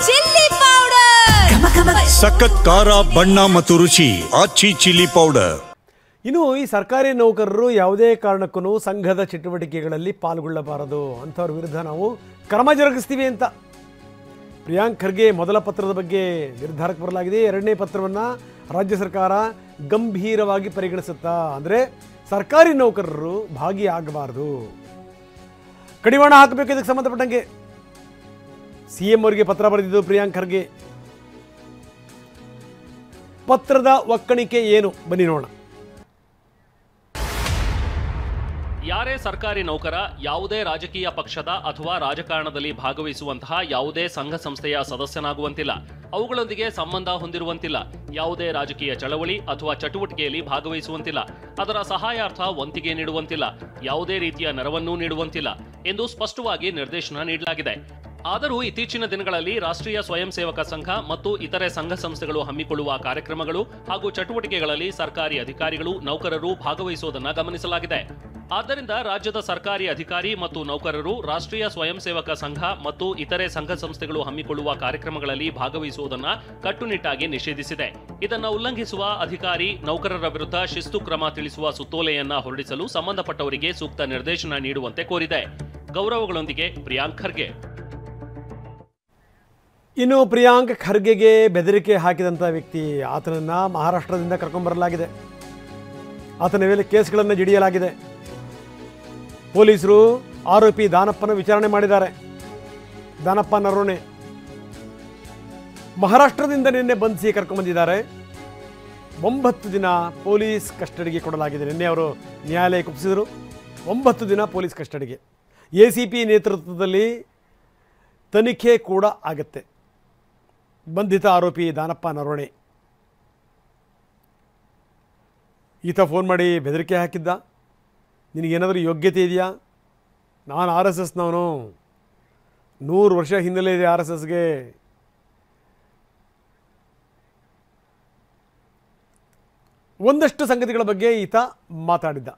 Chilli powder, ಸಖತ್ ಖಾರ ಬಣ್ಣ ಮತ್ತು ರುಚಿ ಆಚಿ ಚಿಲ್ಲಿ ಪೌಡರ್. ಇನ್ನು ಈ ಸರ್ಕಾರಿ ನೌಕರರು ಯಾವುದೇ ಕಾರಣಕ್ಕೂ ಸಂಘದ ಚಟುವಟಿಕೆಗಳಲ್ಲಿ ಪಾಲ್ಗೊಳ್ಳಬಾರದು, ಅಂಥವ್ರ ವಿರುದ್ಧ ನಾವು ಕ್ರಮ ಜರುಗಿಸ್ತೀವಿ ಅಂತ ಪ್ರಿಯಾಂಕ್ ಖರ್ಗೆ ಮೊದಲ ಪತ್ರದ ಬಗ್ಗೆ ನಿರ್ಧಾರಕ್ಕೆ ಬರಲಾಗಿದೆ. ಎರಡನೇ ಪತ್ರವನ್ನು ರಾಜ್ಯ ಸರ್ಕಾರ ಗಂಭೀರವಾಗಿ ಪರಿಗಣಿಸುತ್ತಾ, ಅಂದರೆ ಸರ್ಕಾರಿ ನೌಕರರು ಭಾಗಿಯಾಗಬಾರ್ದು, ಕಡಿವಾಣ ಹಾಕಬೇಕು. ಇದಕ್ಕೆ ಸಂಬಂಧಪಟ್ಟಂಗೆ CM ಅವರಿಗೆ ಪತ್ರ ಬರೆದಿದ್ದು ಪ್ರಿಯಾಂಕ್ ಖರ್ಗೆ. ಪತ್ರದ ಒಕ್ಕಣಿಕೆ ಏನು ಬನ್ನಿ ನೋಡೋಣ. ಯಾರೇ ಸರ್ಕಾರಿ ನೌಕರ ಯಾವುದೇ ರಾಜಕೀಯ ಪಕ್ಷದ ಅಥವಾ ರಾಜಕಾರಣದಲ್ಲಿ ಭಾಗವಹಿಸುವಂತಹ ಯಾವುದೇ ಸಂಘ ಸಂಸ್ಥೆಯ ಸದಸ್ಯನಾಗುವಂತಿಲ್ಲ, ಅವುಗಳೊಂದಿಗೆ ಸಂಬಂಧ ಹೊಂದಿರುವಂತಿಲ್ಲ, ಯಾವುದೇ ರಾಜಕೀಯ ಚಳವಳಿ ಅಥವಾ ಚಟುವಟಿಕೆಯಲ್ಲಿ ಭಾಗವಹಿಸುವಂತಿಲ್ಲ, ಅದರ ಸಹಾಯಾರ್ಥ ವಂತಿಗೆ ನೀಡುವಂತಿಲ್ಲ, ಯಾವುದೇ ರೀತಿಯ ನೆರವನ್ನೂ ನೀಡುವಂತಿಲ್ಲ ಎಂದು ಸ್ಪಷ್ಟವಾಗಿ ನಿರ್ದೇಶನ ನೀಡಲಾಗಿದೆ. ಆದರೂ ಇತ್ತೀಚಿನ ದಿನಗಳಲ್ಲಿ ರಾಷ್ಟ್ರೀಯ ಸ್ವಯಂ ಸೇವಕ ಸಂಘ ಮತ್ತು ಇತರೆ ಸಂಘ ಸಂಸ್ಥೆಗಳು ಹಮ್ಮಿಕೊಳ್ಳುವ ಕಾರ್ಯಕ್ರಮಗಳು ಹಾಗೂ ಚಟುವಟಿಕೆಗಳಲ್ಲಿ ಸರ್ಕಾರಿ ಅಧಿಕಾರಿಗಳು ನೌಕರರು ಭಾಗವಹಿಸುವುದನ್ನು ಗಮನಿಸಲಾಗಿದೆ. ಆದ್ದರಿಂದ ರಾಜ್ಯದ ಸರ್ಕಾರಿ ಅಧಿಕಾರಿ ಮತ್ತು ನೌಕರರು ರಾಷ್ಟ್ರೀಯ ಸ್ವಯಂ ಸೇವಕ ಸಂಘ ಮತ್ತು ಇತರೆ ಸಂಘ ಸಂಸ್ಥೆಗಳು ಹಮ್ಮಿಕೊಳ್ಳುವ ಕಾರ್ಯಕ್ರಮಗಳಲ್ಲಿ ಭಾಗವಹಿಸುವುದನ್ನು ಕಟ್ಟುನಿಟ್ಟಾಗಿ ನಿಷೇಧಿಸಿದೆ. ಇದನ್ನು ಉಲ್ಲಂಘಿಸುವ ಅಧಿಕಾರಿ ನೌಕರರ ವಿರುದ್ಧ ಶಿಸ್ತು ಕ್ರಮ ತಿಳಿಸುವ ಸುತ್ತೋಲೆಯನ್ನ ಹೊರಡಿಸಲು ಸಂಬಂಧಪಟ್ಟವರಿಗೆ ಸೂಕ್ತ ನಿರ್ದೇಶನ ನೀಡುವಂತೆ ಕೋರಿದೆ. ಗೌರವಗಳೊಂದಿಗೆ ಪ್ರಿಯಾಂಕ್ ಖರ್ಗೆ. ಇನ್ನು ಪ್ರಿಯಾಂಕ್ ಖರ್ಗೆಗೆ ಬೆದರಿಕೆ ಹಾಕಿದಂಥ ವ್ಯಕ್ತಿ, ಆತನನ್ನು ಮಹಾರಾಷ್ಟ್ರದಿಂದ ಕರ್ಕೊಂಡ್ಬರಲಾಗಿದೆ. ಆತನ ಮೇಲೆ ಕೇಸ್ಗಳನ್ನು ಜಡಿಯಲಾಗಿದೆ. ಪೊಲೀಸರು ಆರೋಪಿ ದಾನಪ್ಪನ ವಿಚಾರಣೆ ಮಾಡಿದ್ದಾರೆ. ದಾನಪ್ಪ ನರೋಣೆ ಮಹಾರಾಷ್ಟ್ರದಿಂದ ನಿನ್ನೆ ಬಂಧಿಸಿ ಕರ್ಕೊಂಡ್ಬಂದಿದ್ದಾರೆ. 9 ದಿನ ಪೊಲೀಸ್ ಕಸ್ಟಡಿಗೆ ಕೊಡಲಾಗಿದೆ. ನಿನ್ನೆ ಅವರು ನ್ಯಾಯಾಲಯಕ್ಕೆ ಒಪ್ಪಿಸಿದರು. 9 ದಿನ ಪೊಲೀಸ್ ಕಸ್ಟಡಿಗೆ. ACP ನೇತೃತ್ವದಲ್ಲಿ ತನಿಖೆ ಕೂಡ ಆಗುತ್ತೆ. ಬಂಧಿತ ಆರೋಪಿ ದಾನಪ್ಪ ನರೋಣೆ ಈತ ಫೋನ್ ಮಾಡಿ ಬೆದರಿಕೆ ಹಾಕಿದ್ದ. ನಿನಗೇನಾದರೂ ಯೋಗ್ಯತೆ ಇದೆಯಾ? ನಾನು RSSನವನು, 100 ವರ್ಷ ಹಿನ್ನೆಲೆ ಇದೆ RSSಗೆ. ಒಂದಷ್ಟು ಸಂಗತಿಗಳ ಬಗ್ಗೆ ಈತ ಮಾತಾಡಿದ್ದ.